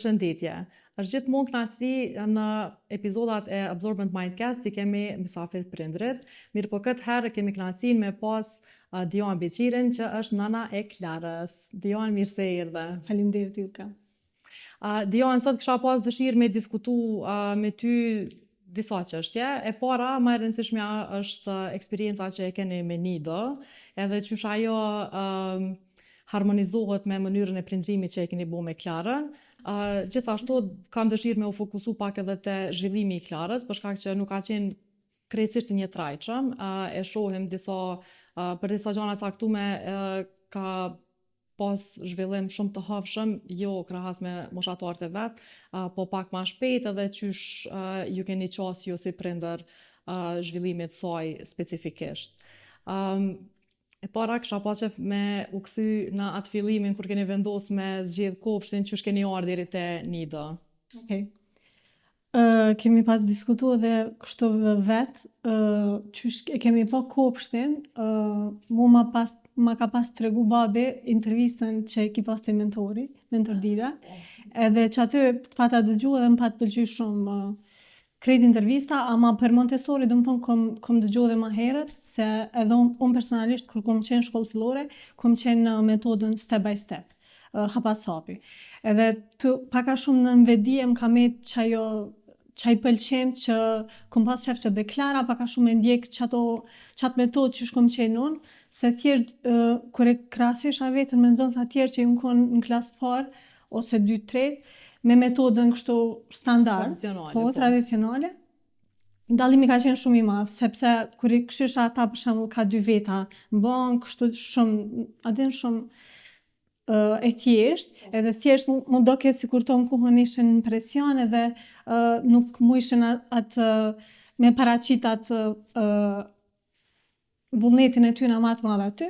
Përshëndetje. Është gjithmonë kënaqësi në epizodat e Absorbent Mindcast i kemi mysafir prindrit. Mirë po këtë herë kemi kënaqësinë me pas Dion Beqirin që është nana e Klarës. Dion, mirë se erdhe. Faleminderit Juka. Dion, sot kisha pas dëshirë me diskutu me ty disa çështje. E para, më e rëndësishmja është eksperienca që e keni me Nido, edhe qysh ajo harmonizohet me mënyrën e prindrimit që e keni bu me Klarën. Gjithashtu kam dëshirë me u fokusu pak edhe te zhvillimi i Klarës, për shkak që nuk ka qenë krejtësisht një trajtshëm. E shohim për disa gjëra caktume ka pas zhvillim shumë të hafshëm, jo krahas me moshatarët e vet, po pak më shpejt edhe qysh ju keni qas ju si prindër zhvillimit saj specifikisht. E para kisha pas qef me u kthy në atë fillimin kur keni vendos me zgjedh kopshtin, qysh keni ardhur deri te Nido. Okej. Kemi pas diskutu edhe kështu vet, qysh e kemi pa kopshtin, ma ka pas tregu babi intervistën që e ki pas te mentor Dida, edhe që aty pata dëgju edhe më pat pëlqy shumë krejt intervista, ama për Montessori do më thonë kom dëgju edhe ma herët, se edhe unë personalisht kur kom qenë shkollë fillore, kom qenë në metodën step by step, hapas hapi. Edhe paka shumë në mvedi më ka met qaj pëlqem që kom pas qef që dhe Klara paka shumë e ndjek qatë metodë që shkom qenë unë, se thjesht kur e krahasisha vetën me nxënës atjerë që ju konë në klasë parë ose 2-3, me metodën kështu standard, tradicionale. Dallimi ka qenë shumë i madh, sepse kur i këshisha ata për shembull ka 2 veta në bankë, kështu shumë e thjesht, edhe thjesht mu doke sikur ton kohën ishin në presion edhe nuk mu ishin atë me paraqit atë vullnetin e tyna ma të madh aty.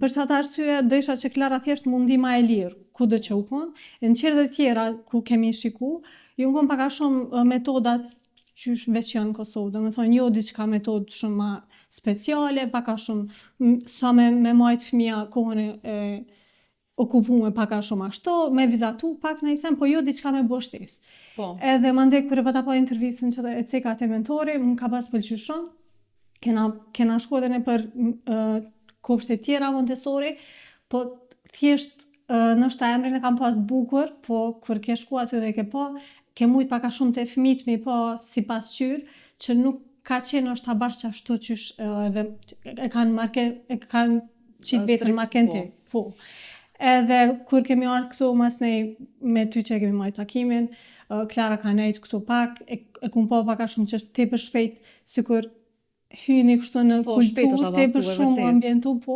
Për çat arsye do isha që Klara thjesht mundi ma e lirë, kudo që u kon. Në qerë tjera ku kemi shiku, ju kon paka shumë metodat që veç janë në Kosovë, do me thonë jo diçka metodë shumë ma speciale, paka shumë sa me majtë fëmija kohën e okupume paka shumë ashtu, me vizatu pak në isen, po jo diçka me bështes. Po. Edhe mande kër e pata pa intervistën që e ceka te mentori, më ka pas pëlqy shumë. Kena shku edhe në për kopshte tjera Montessori, po thjesht nështë emrin e kam pas bukur, po kër ke shku aty dhe ke pa, ke mujt paka shumë të fëmijët me pa si pasqyrë, që nuk ka qenë është ta bashkë ashtu qysh edhe e kanë qitë vetër markenti. Po. Edhe kur kemi ardhë këtu mas me ty që kemi majtë takimin, Klara ka nejtë këtu pak, e kum pa paka shumë që është te për shpejt, sikur hyni kështu në kulturë, te për shumë ambientu, po.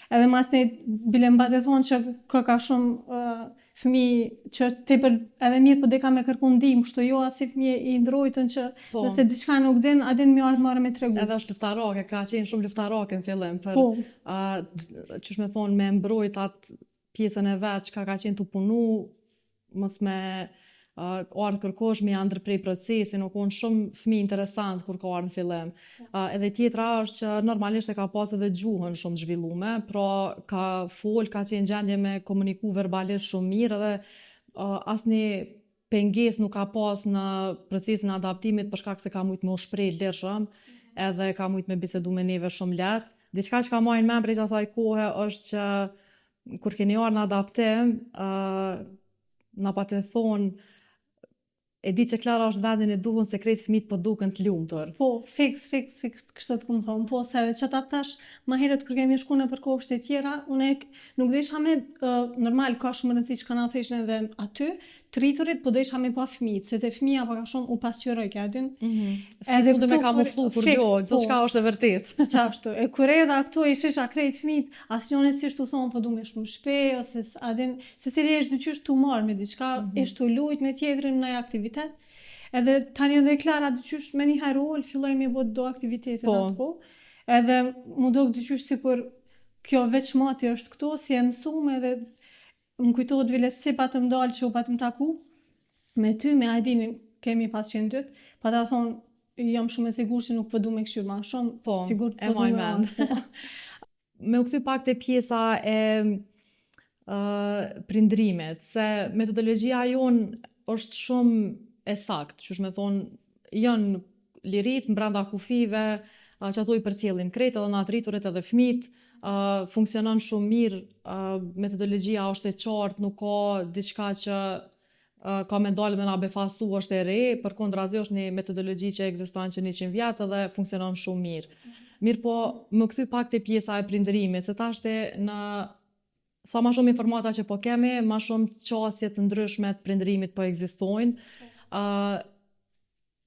Edhe mas ne bile mba të thonë që ka shumë fëmi që është te për edhe mirë për deka me kërku ndim, kështu jo asi fëmi i ndrojtën që nëse diçka nuk din, adin mi ardhë marë me tregu. Edhe është luftarake, ka qenë shumë luftarake në fillim, për qysh me thonë me mbrojt atë pjesën e vetë që ka qenë të punu, mos me ardhë kërkosh me andër prej procesin, u konë shumë fëmi interesant kur ka ardhë në fillim. Edhe tjetra është që normalisht e ka pas edhe gjuhën shumë zhvillume, pra ka qenë gjendje me komuniku verbalisht shumë mirë, edhe asnjë pengesë nuk ka pas në procesin e adaptimit për shkak se ka mujt me u shpreh lirshëm, edhe ka mujt me bisedu me neve shumë lehtë. Diçka që ka marrë mend prej asaj kohe është që kur keni ardhur në adaptim, na pa të thonë e di që Klara është vendin e duhur se krejt fëmijët po duken të lumtur. Po, fix, kështu të këmë thonë. Po, se që ta tash, ma herët kër kemi shku në për kopshte tjera, unë nuk do isha me, normal, ka shumë rëndësi që ka na theshin edhe aty, të rriturit, po do isha me pa fëmijët, se të fëmija pa ka shumë u pasqyroj, këtin. Edhe këtu me ka muflu kur gjohë, gjithë shka është e vërtet. Qashtu, e kur edhe këtu ishisha krejt fëmijët, asnjone si shtu thonë, po du me shumë shpej, ose se si është dyqysh të marrë me diçka, ishtë të lujt me tjetërin në aktivitet. Edhe tani edhe Klara dyqysh me një herë filloj me bot do aktivitetin atë. Edhe mu do dyqysh sikur kjo veç mati është këtu, si e mësume edhe më kujtohet vile si patëm dalë që u patëm taku, me ty, me Ajdinin kemi pas qenë dytë, pa ta thonë, jam shumë e sigur që nuk përdu me këshyrë ma shumë, sigur e maj mend. Me u kthy pak te pjesa e prindrimit, se metodologjia jonë është shumë e saktë, që me thonë, janë lirit në brenda kufive, që ato i përcjellin krejt edhe na të rriturit edhe fëmijët, funksionon shumë mirë, metodologjia është e qartë, nuk ka diçka që ka me dalë me na befasu është e re, përkundrazi është një metodologji që ekziston që 100 vjet edhe funksionon shumë mirë. Mirë po, më kthy pak te pjesa e prindërimit, se tashte në sa ma shumë informata që po kemi, ma shumë qasje të ndryshme të prindërimit po ekzistojnë.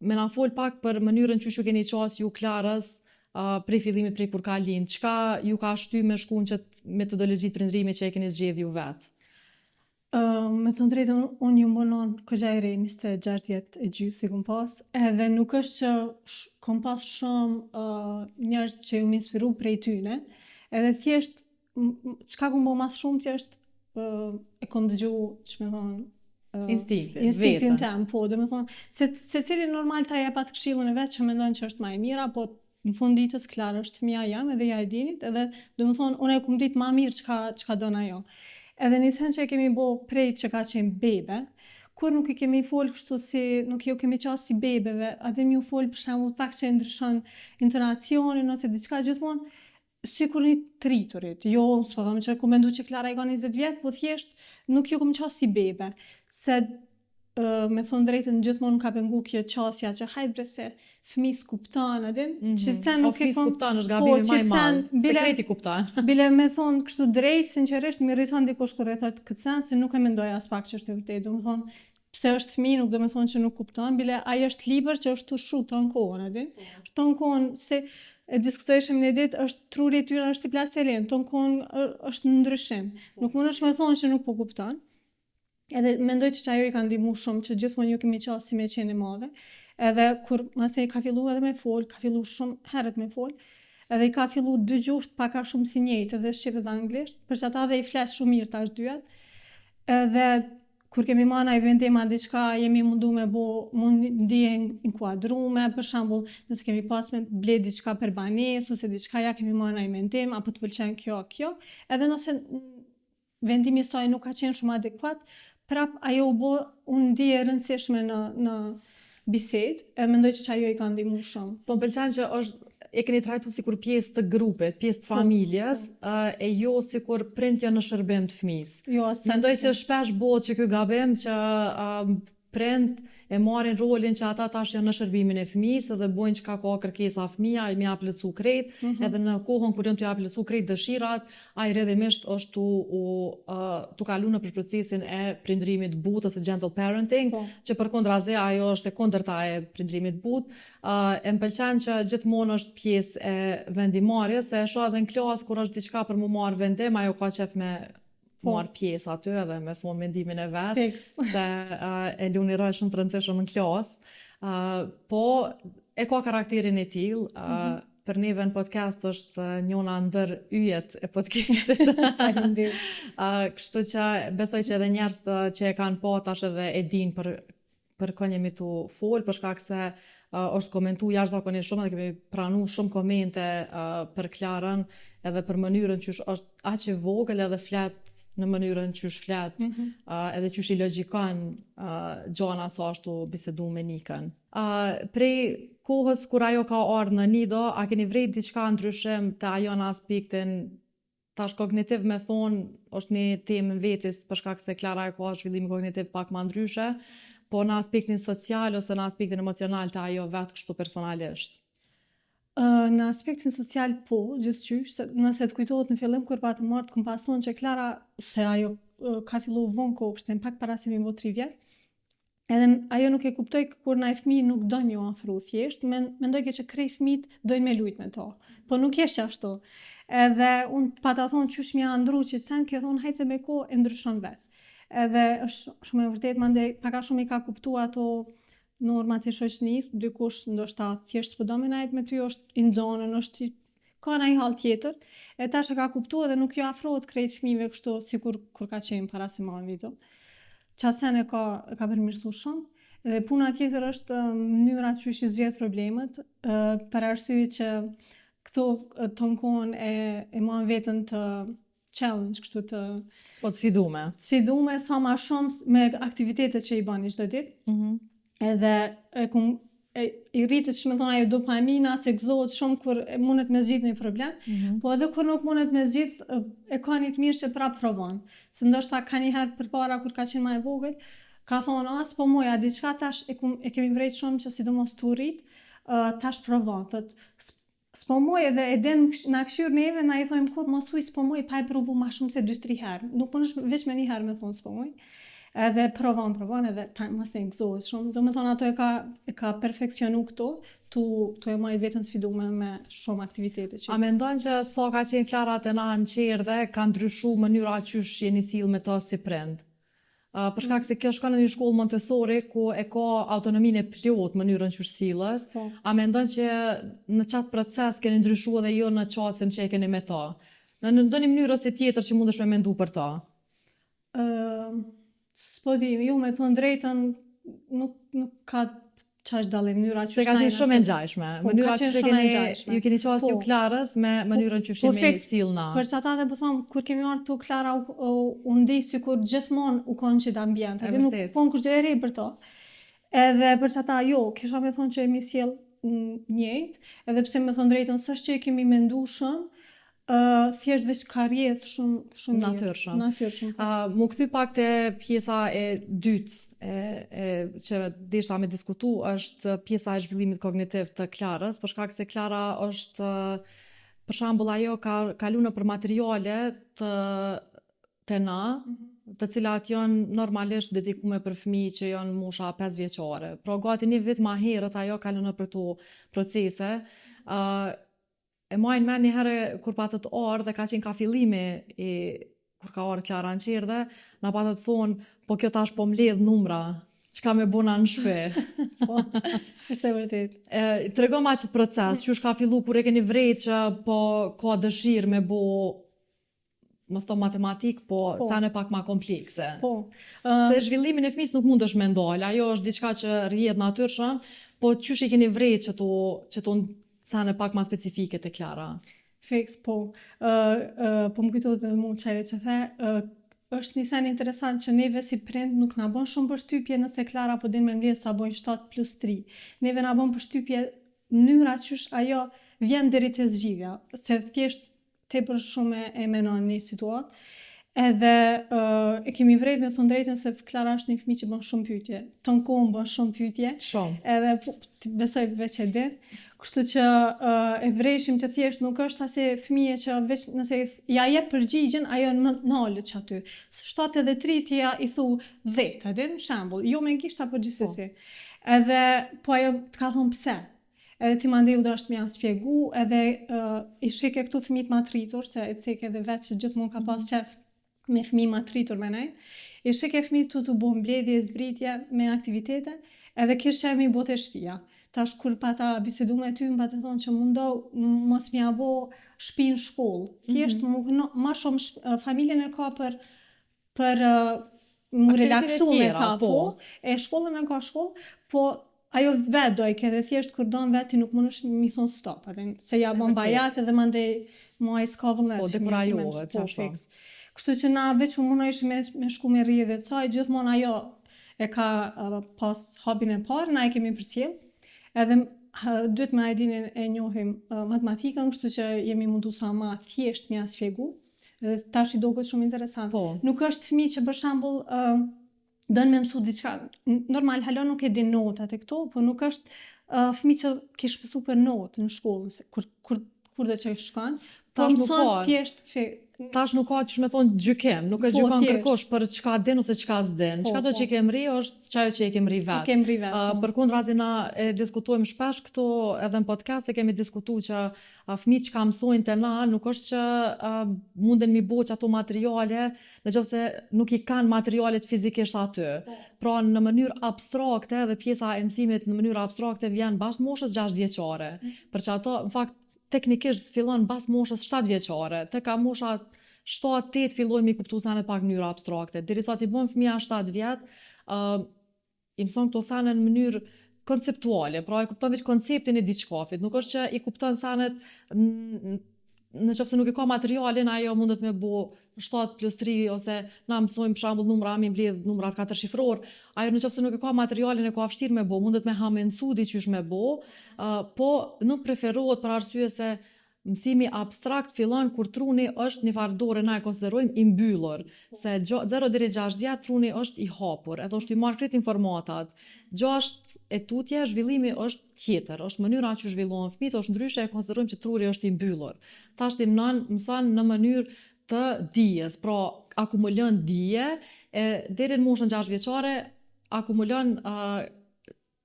Me na fol pak për mënyrën që ju keni qasë ju Klarës, prej fillimit prej kur ka lind, çka ju ka shty me shku në qëtë metodologjit prindërimit që e keni zgjedhë ju vetë? Me të drejtën, unë ju mbonon këgja e re, 26 vjet e gjysë si kom pas, edhe nuk është që kom pas shumë njerëz që ju më inspiru prej tyne, edhe thjesht, çka kom bo mas shumë thjesht e kom dëgju, që me thonë, instinktin tem, po, dhe me thonë, se cili normal ta jepat këshillën e vetë që mendon që është ma e mira, po në fund ditës Klara është fëmija jam edhe ja e dinit, edhe dhe me thonë, unë e kom ditë ma mirë çka don ajo. Edhe një sen që e kemi bo prej që ka qenë bebe, kur nuk i kemi fol kështu si, nuk ju kemi qasë si bebeve, atë mi u fol për shembull pak që ndryshon intonacionin ose diçka gjithmonë, si kur një të rriturit. Jo, s'po them që ku mendu që Klara i ka 20 vjet, po thjesht nuk ju kemi qasë si bebe. Se me thonë drejtën gjithmonë ka pengu kjo qasja që hajt bre se fëmis kuptan, adin? Që sen nuk e kom... kuptan është gabimi maj madh, sekreti kuptan. Bile me thonë kështu drejt, sinqerisht, më irriton dikush kur e thot këtë sen, se nuk e mendoj as pak që është e vërtetë. Do me thonë, pse është fëmijë, nuk do me thonë që nuk kupton, bile ai është liber që është të shu të kohën, adin? Të kohën, se e diskutojshëm një ditë, është truri tyra është i plastelin, të kohën është në ndryshim. Nuk mund është me thonë që nuk po kupton. Edhe mendoj që ajo i ka ndihmu shumë që gjithmonë ju kemi qasë si me qenë madhe. Edhe kur mase i ka fillu edhe me fol, ka fillu shumë herët me fol, edhe i ka fillu dy gjuhët paka shumë si njëjtë, edhe shqip edhe anglisht, për që ata dhe i flet shumë mirë tash dyat. Edhe kur kemi marrë ai vendima diçka, jemi mundu me bo, ndihe inkuadrume, për shembull, nëse kemi pas me ble diçka për banesë ose diçka, ja kemi marrë ai mendim, apo të pëlqen kjo, edhe nëse vendimi saj nuk ka qenë shumë adekuat, prap ajo u bo unë ndije rëndësishme në bisedë, e mendoj që ajo i ka ndihmu shumë. Po më pëlqen që e keni trajtu si kur pjesë të grupit, pjesë të familjes, e jo si kur prind janë në shërbim të fëmis. Jo, mendoj që shpesh bëhet që ky gabim që prind e marrin rolin që ata tash janë në shërbimin e fëmijës dhe bojnë çka ka kërkesa fëmia, i më plotsu krejt, edhe në kohën kur janë t'ia plotsu krejt dëshirat, ai rrjedhimisht është tu kalu në procesin e prindërimit but ose gentle parenting, që përkundrazi ajo është e kundërta e prindërimit but. E më pëlqen që gjithmonë është pjesë e vendimarrjes, se e shoh edhe në klasë kur është diçka për mu marrë vendim, ajo ka qef me marrë pjesë aty edhe me thonë mendimin e vetë, se e luni rrë shumë të rëndësishëm në klasë, po e ka karakterin e tillë, për neve në podcast është njona ndër yjet e podcastit. Kështu që besoj që edhe njerëz që e kanë pa tash edhe e din për kënë jemi tu fol, për shkak se është komentu jashtëzakonisht shumë dhe kemi pranu shumë komente për Klarën edhe për mënyrën që është aq e vogël edhe flet në mënyrën që është flet, edhe që është i logjikon gjana sa ashtu bisedu me Nikën. Prej kohës kur ajo ka ardhur në Nido, a keni vrejt diçka ndryshim të ajo në aspektin tash kognitiv me thonë, është një temë vetis për shkak se Klara e ka zhvillim kognitiv pak më ndryshe, po në aspektin social ose në aspektin emocional të ajo vetë kështu personalisht? Në aspektin social po, gjithqysh, nëse të kujtohet në fillim kur patë marrë të kom pason që Klara, se ajo ka fillu vonë kopshten pak para se mi më 3 vjet, edhe ajo nuk e kuptoj kur na e fëmijë nuk do një afru thjesht, mendoj që krej fëmijët dojnë me lujt me to, po nuk jesh ashtu. Edhe unë pata thonë qysh mja ndru që sen ke thonë hajtë se me ko e ndryshon vetë. Edhe është shumë e vërtet, mandej paka shumë i ka kuptu ato normat e shoqënisë, dikush ndoshta thjesht s'po do me najt me ty, është i nxonën, është ka ndonjë hall tjetër, e tash e ka kuptuar dhe nuk ju afrohet krejt fëmijëve kështu sikur kur ka qenë para se marrë video. Qasen e ka përmirësuar shumë, dhe puna tjetër është mënyra që i zgjedh problemet, për arsye që këto tonë kohën e marrën veten të challenge, kështu të Po të sfidume. sfidume sa ma shumë me aktivitetet që i bani çdo ditë. Edhe i rritet që me thonë ajo dopamina, se gëzohet shumë kur mundet me zgjidh një problem, po edhe kur nuk mundet me zgjidh, e ka një të mirë që prap provon. Se ndoshta ka një herë përpara kur ka qenë më e vogël, ka thonë, s'po moja, diçka tash e kemi vrejt shumë që sidomos të rrit, tash provon, thot, s'po moj edhe e den na këshyr neve, na i thojmë kot mos thuj s'po moj, pa e provu ma shumë se 2-3 herë. Nuk mundesh veç me një herë me thonë s'po moj. Edhe provon edhe mos e gëzohet shumë. Do me thonë ato e ka perfekcionu këto, tu e maj vetën sfidume me shumë aktivitete që. A mendon që sa ka qenë Klara te na në qerdhe, ka ndryshu mënyra qysh jeni sill me ta si prind? Për shkak se kjo shkon në një shkollë Montessori ku e ka autonominë e plot mënyrën qysh sillet. A mendon që në qatë proces keni ndryshuar edhe jo në qasjen që e keni me ta? Në ndonjë mënyrë ose tjetër që mundesh me mendu për ta? S'po di, jo me thonë drejtën, nuk ka qash dallim mënyra që se ka qenë shumë e ngjashme. Mënyra që ju keni qasë ju Klarës me mënyrën që jemi sill na. Për çata dhe po them, kur kemi marrë tu Klara u ndej sikur gjithmonë u konë që ambient, atë nuk kon kush do e rej për to. Edhe për çata jo, kisha me thonë që jemi sjell njëjtë, edhe pse me thonë drejtën s'është që e kemi menduar shumë, thjesht veç ka rrjedh shumë natyrshëm. Mu kthy pak te pjesa e dytë që deshta me diskutu është pjesa e zhvillimit kognitiv të Klarës, për shkak se Klara është, për shembull, ajo ka kalu nëpër materiale të na, të cilat janë normalisht dedikume për fëmijë që janë mosha 5 vjeçare. Pra gati një vit ma herët ajo kalon nëpër këto procese. E majnë me një herë kur patët orë dhe ka qenë ka fillimi kur ka orë Klara në qerdhe, na patët thonë, po kjo tash po mbledh numra, çka me bona në shtëpi. Po, është e vërtet. Tregom atë proces, qysh ka fillu kur e keni vrejt që po ka dëshirë me bo mos to matematik, po sa në pak ma komplekse. Se zhvillimin e fëmis nuk mundesh me ndal, ajo është diçka që rrjedh natyrshëm, po qysh i keni vrejt që to sa në pak ma specifike të Klara? Fiks, po më kujtohet edhe mu që ajo që the, është një sen interesant që neve si prind nuk na bën shumë përshtypje nëse Klara po din me mbledh sa bojnë 7+3. Neve na bën përshtypje mënyra qysh ajo vjen deri te zgjidhja, se thjesht tepër shumë e menon një situatë. Edhe e kemi vrejt me thonë drejtën se Klara është një fëmijë që bën shumë pyetje. Ton kohën bën shumë pyetje. Shumë. Edhe besoj veç e din. Kështu që e vrejshim të thjesht nuk është ase fëmije që veç nëse ja jep përgjigjen, ajo nalët që aty. 7 ti i thu 10, a din, shembull, jo me gishta për gjithsesi. Edhe po ajo të ka thonë pse. Edhe ti mandej u dashtë m'ja spjegu, edhe i shike këtu fëmijët ma tritur, se e cek edhe vetë që gjithmonë ka pas qef me fëmijë ma tritur me nej. I shike fëmijët tu të bo mbledhje, zbritje me aktivitete, edhe kish që e mi bote shtëpia. Tash kur pata bisedu me ty, më pata thonë që mundoh mos m'ja bo shtëpi në shkollë. Thjesht ma shumë familjen e ka për mu relaksu me ta, po. E shkollën e ka shkollë, po ajo vetë dojke dhe thjesht kur don vetë ti nuk mundesh mi thonë stop, se ja bon bajat edhe mandej muaj s'ka vëllet. Po, dekurajohet, qashtu. Kështu që na veç u munoj me shku me rrjedhe të saj, gjithmonë ajo e ka pas hobin e parë, na e kemi përcjell. Edhe duhet me ajdinin e njohim matematikën, kështu që jemi mundu sa ma thjesht m'ja sfjegu. Edhe tash i doket shumë interesant. Nuk është fëmijë që për shembull dën me mësu diçka. Normal, halon nuk e din notat e këto, po nuk është fëmijë që kish mësu për notë në shkollë, kur do që shkon. Tash nuk ka. Thjesht Tash nuk ka që me thonë gjykim, nuk e gjykon kërkosh për çka din ose çka s'din. Çka do që i ke mri është çajo që i ke mri vetë. Për kundrazi na e diskutojmë shpesh këto edhe në podcast e kemi diskutuar që fëmijët që ka mësojnë te na nuk është që munden mi bo që ato materiale nëse nuk i kanë materialet fizikisht aty. Pra në mënyrë abstrakte dhe pjesa e mësimit në mënyrë abstrakte vjen bashkë moshës 6 vjeçare. Për që ato në fakt teknikisht fillon bas moshës 7 vjeçare, te ka mosha 7-8 fillojmë i kuptu sane pak mënyrë abstrakte. Derisa ti bën fëmija 7 vjet, i mëson këto sane në mënyrë konceptuale, pra i kupton veç konceptin e diçkafit, nuk është që i kupton sanet në qoftë se nuk e ka materialin, ajo mundet me bo 7+3 ose na mësojmë për shembull numra, mi mbledh numrat 4 shifror. Ajo në qoftë se nuk e ka materialin, e ka vështirë me bo, mundet me hamencu diçysh me bo, po nuk preferohet për arsye se mësimi abstrakt fillon kur truni është një farë dore na e konsiderojmë i mbyllur, se 0 deri 6 vjet truni është i hapur, edhe është i marrë krejt informatat. 6 e tutje zhvillimi është tjetër, është mënyra që zhvillohen fëmijët, është ndryshe e konsiderojmë që truri është i mbyllur. Tash mëson në mënyrë të dijes, pra akumulon dije, deri në moshën 6 vjeçare akumulon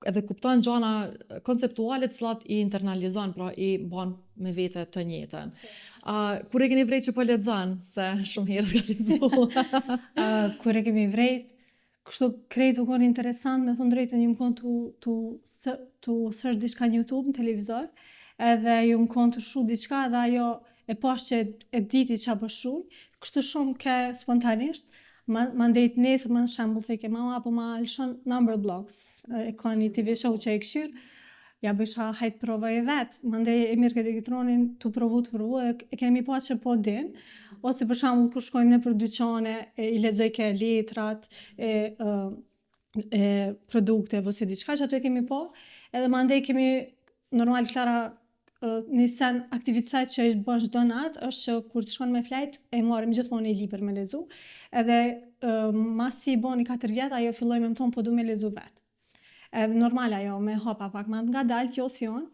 edhe kupton gjana konceptuale të cilat i internalizon, pra i bën me vete të njëjtën. Kur e keni vrejt që po lexon, se shumë herë ka lexuar. Kur e kemi vrejt, kështu krejt u konë interesant, me thonë drejtën, ju më konë tu search diçka në YouTube, në televizor, edhe ju më konë të shu diçka, edhe ajo e pash që e diti që apo shuj, kështu shumë ke spontanisht, ma ndejt nesër, më në shambull theke mama, apo ma lëshon number blocks, e ka një TV show që e këshyr, ja bësha hajt prova e vetë, ma ndej e mirë këtë elektronin të provu, e kemi pa që po din, ose për shambull kur shkojmë në për dyqane, i lexoj ke letrat, produkte, ose diçka që ato e kemi pa, edhe ma ndej kemi normal Klara një sen aktivitet që është bën çdo natë është që kur të shkon me flajt e marrim gjithmonë një libër me lexu, edhe masi i bën 4 vjet ajo filloi me më thon po du me lexu vet. Edhe normal ajo me hapa pak më ngadalt jo si on.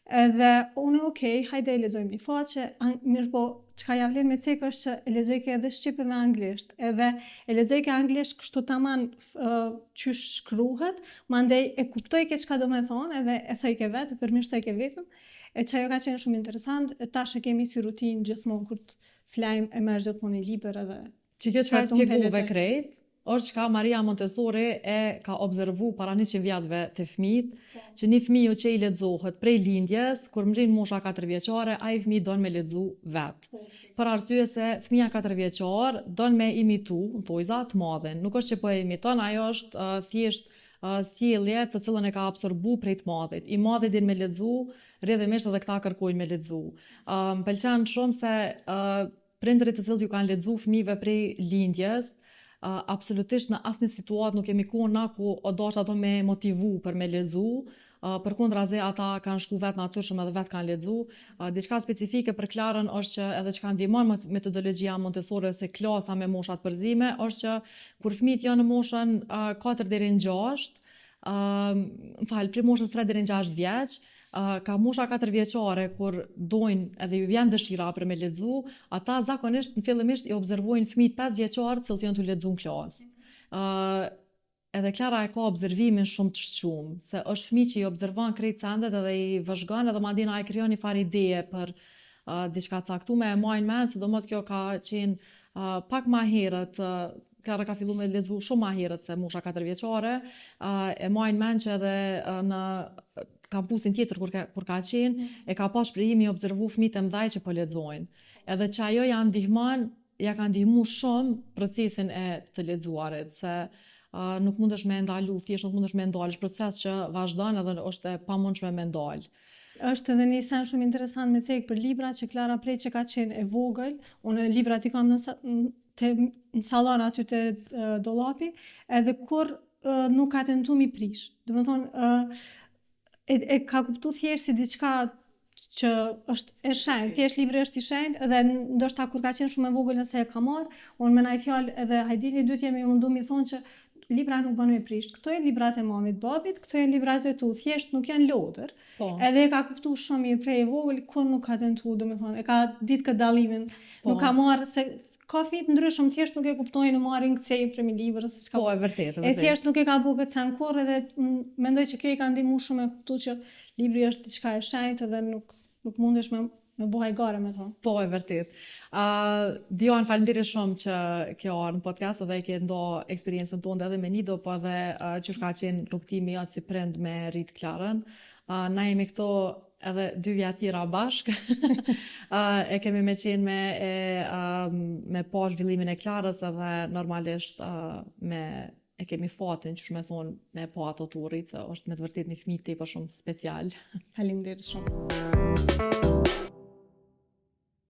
Edhe unë okay, hajde e lexojmë një faqe, mirë po çka ja vlen me cek është që e lexoj ke edhe shqip edhe anglisht. Edhe e lexoj ke anglisht kështu tamam qysh shkruhet, mandej e kuptoj ke çka do me thonë edhe e thoj ke vet, e përmirësoj ke vetëm. E që ajo ka qenë shumë interesant, tash e kemi si rutinë gjithmonë kur të flajmë e merr gjithmonë një libër edhe. Që kjo çka shpjegove krejt, është çka Maria Montessori e ka observu para 100 vjetëve të fëmijët, që një fëmijë që i lexohet prej lindjes, kur mrin mosha 4 vjeçare, ai fëmijë don me lexu vet. Për arsye se fëmia 4 vjeçar don me imitu, thojza të madhen. Nuk është që po e imiton, ajo është thjesht sjellje të cilën e ka absorbu prej të madhit. I madhi din me lexu, rrjedhimisht edhe këta kërkojnë me lexu. Më pëlqen shumë se prindërit të cilët ju kanë lexu fëmijëve prej lindjes, absolutisht në asnjë situatë nuk kemi kohë na ku o dosh ato me motivu për me lexu. Përkundrazi ata kanë shku vetë natyrshëm edhe vetë kanë lexu. Diçka specifike për Klarën është që edhe që kanë ndihmon metodologjia Montessori ose klasa me moshat përzime, është që kur fëmijët janë në moshën 4 deri në 6, prej moshës 3 deri në 6 vjeç, ka mosha 4 vjeçare kur dojnë edhe ju vjen dëshira për me lexu, ata zakonisht në fillimisht i observojnë fëmijët 5 vjeçar cilët janë të lexu në klasë. Edhe Klara e ka observimin shumë të shqumë, se është fëmijë që i observon krejt sendet edhe i vëzhgon edhe madje ai krijon një farë ideje për diçka caktuar, e majnë mend, sidomos kjo ka qenë pak më herët, Klara ka filluar me lexu shumë më herët se mosha 4 vjeçare, e majnë mend që edhe në kampusin tjetër kur ka qenë, e ka pas shprehimi i observu fëmijët e mëdhaj që po lexojnë. Edhe që ajo ja ka ndihmu shumë procesin e të lexuarit, se nuk mundesh me ndalu, thjesht nuk mundesh me ndalë, është proces që vazhdon edhe është e pamundshme me ndalë. Është edhe një sen shumë interesant me cek për libra që Klara prej që ka qenë e vogël, unë librat i kam në salon aty të dollapi, edhe kur nuk ka tentu mi prish. Do me thonë, e ka kuptu thjesht si diçka që është e shenjtë, thjesht libri është i shenjtë, edhe ndoshta kur ka qenë shumë e vogël nëse e ka marrë, unë me naj fjalë edhe hajdini dytë jemi mundu mi thonë që libra nuk bën me prisht. Këto janë librat e mamit, babit, këto janë librat e tu, thjesht nuk janë lodër. Edhe e ka kuptu shumë mirë prej e vogël, kur nuk ka tentu, domethënë, e ka ditë këtë dallimin. Nuk ka marrë se ka fëmijë të ndryshëm, thjesht nuk e kuptojnë, marrin kthej për një libër se çka. E vërtetë. E thjesht nuk e ka bërë këtë sen kurrë edhe mendoj që kjo i ka ndihmuar shumë e kuptu që libri është diçka e shenjtë dhe nuk mundesh me buhaj gare me thonë. Po, e vërtet. Dion, faleminderit shumë që kjo ardhë në podcast edhe ke ndo eksperiencën tonë edhe me Nido, po edhe që ka qenë rrugtimi atë si prind me rrit Klarën. Na jemi këto edhe 2 vjet tjera bashk. E kemi me qenë me pa zhvillimin e Klarës edhe normalisht e kemi fatin që me thonë me pa ato turit, se është me të vërtet një fëmijë tepër shumë special. Faleminderit shumë.